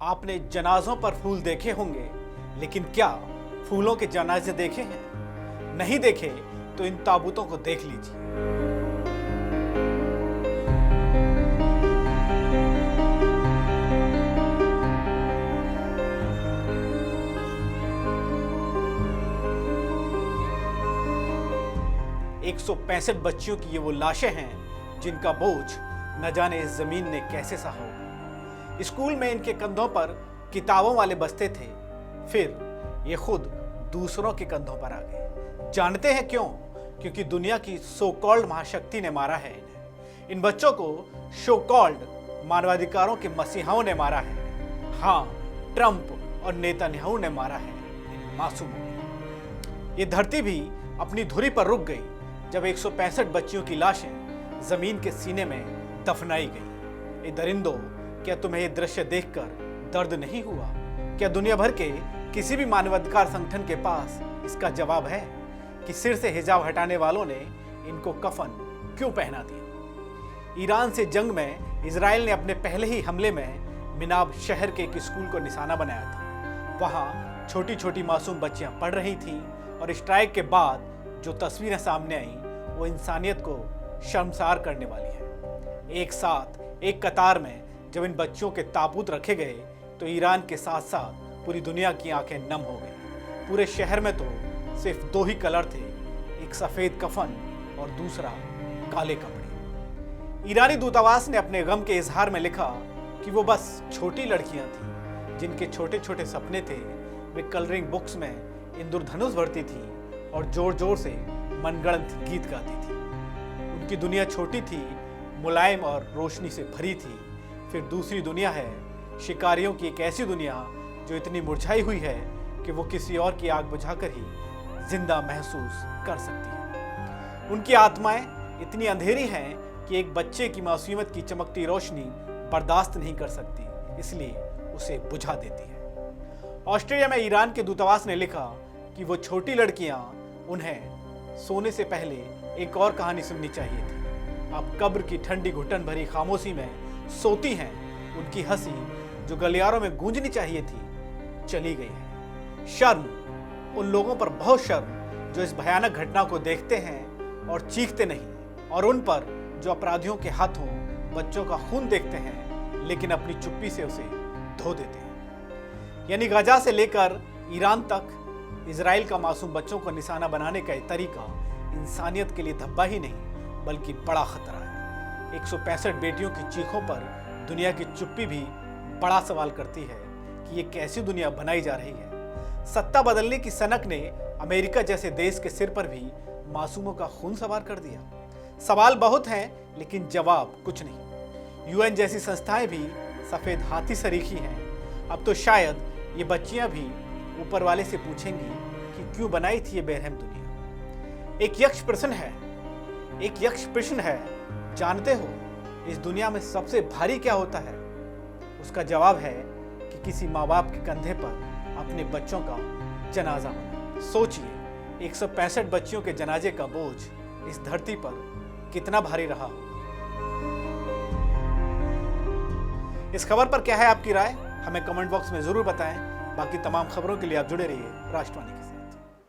आपने जनाजों पर फूल देखे होंगे, लेकिन क्या फूलों के जनाजे देखे हैं? नहीं देखे तो इन ताबूतों को देख लीजिए। एक 165 बच्चियों की ये वो लाशें हैं जिनका बोझ न जाने इस जमीन ने कैसे सहा होगा। स्कूल में इनके कंधों पर किताबों वाले बस्ते थे, फिर ये खुद दूसरों के कंधों पर आ गए। जानते हैं क्यों? क्योंकि दुनिया की सो कॉल्ड महाशक्ति ने मारा है इन्हें। इन बच्चों को सो कॉल्ड मानवाधिकारों के मसीहाओं ने मारा है। हाँ, ट्रंप और नेतन्याहू ने मारा है इन मासूमों को। ये धरती भी अपनी धुरी पर रुक गई जब 165 बच्चियों की लाशें जमीन के सीने में दफनाई गई। ये दरिंदों, क्या तुम्हें ये दृश्य देखकर दर्द नहीं हुआ? क्या दुनिया भर के किसी भी मानवाधिकार संगठन के पास इसका जवाब है कि सिर से हिजाब हटाने वालों ने इनको कफन क्यों पहना दिया? ईरान से जंग में इजराइल ने अपने पहले ही हमले में मिनाब शहर के एक स्कूल को निशाना बनाया था। वहां छोटी छोटी मासूम बच्चियां पढ़ रही थीं और स्ट्राइक के बाद जो तस्वीरें सामने आई वो इंसानियत को शर्मसार करने वाली है। एक साथ एक कतार में जब इन बच्चों के ताबूत रखे गए तो ईरान के साथ साथ पूरी दुनिया की आंखें नम हो गई। पूरे शहर में तो सिर्फ 2 ही कलर थे, एक सफेद कफन और दूसरा काले कपड़े। ईरानी दूतावास ने अपने गम के इजहार में लिखा कि वो बस छोटी लड़कियां थीं जिनके छोटे छोटे सपने थे। वे कलरिंग बुक्स में इंद्रधनुष भरती थी और जोर जोर से मनगढ़ंत गीत गाती थी। उनकी दुनिया छोटी थी, मुलायम और रोशनी से भरी थी। फिर दूसरी दुनिया है शिकारियों की, एक ऐसी दुनिया जो इतनी मुरझाई हुई है कि वो किसी और की आग बुझाकर ही जिंदा महसूस कर सकती है। उनकी आत्माएं इतनी अंधेरी हैं कि एक बच्चे की मासूमियत की चमकती रोशनी बर्दाश्त नहीं कर सकती, इसलिए उसे बुझा देती है। ऑस्ट्रेलिया में ईरान के दूतावास ने लिखा कि वो छोटी लड़कियां उन्हें सोने से पहले एक और कहानी सुननी चाहिए थी। अब कब्र की ठंडी घुटन भरी खामोशी में सोती हैं। उनकी हंसी जो गलियारों में गूंजनी चाहिए थी, चली गई है। शर्म उन लोगों पर, बहुत शर्म, जो इस भयानक घटना को देखते हैं और चीखते नहीं, और उन पर जो अपराधियों के हाथों बच्चों का खून देखते हैं लेकिन अपनी चुप्पी से उसे धो देते हैं। यानी गाजा से लेकर ईरान तक इजराइल का मासूम बच्चों को निशाना बनाने का यह तरीका इंसानियत के लिए धब्बा ही नहीं बल्कि बड़ा खतरा है। 165 बेटियों की चीखों पर दुनिया की चुप्पी भी बड़ा सवाल करती है कि ये कैसी दुनिया बनाई जा रही है। सत्ता बदलने की सनक ने अमेरिका जैसे देश के सिर पर भी मासूमों का खून सवार कर दिया। सवाल बहुत हैं लेकिन जवाब कुछ नहीं। यूएन जैसी संस्थाएं भी सफेद हाथी सरीखी हैं। अब तो शायद ये बच्चियां भी ऊपर वाले से पूछेंगी कि क्यों बनाई थी ये बेरहम दुनिया। एक यक्ष प्रश्न है, जानते हो इस दुनिया में सबसे भारी क्या होता है? उसका जवाब है कि किसी माँ बाप के कंधे पर अपने बच्चों का जनाजा होना। सोचिए 165 बच्चियों के जनाजे का बोझ इस धरती पर कितना भारी रहा हो। इस खबर पर क्या है आपकी राय? हमें कमेंट बॉक्स में जरूर बताएं। बाकी तमाम खबरों के लिए आप जुड़े रहिए राष्ट्रवाणी के साथ।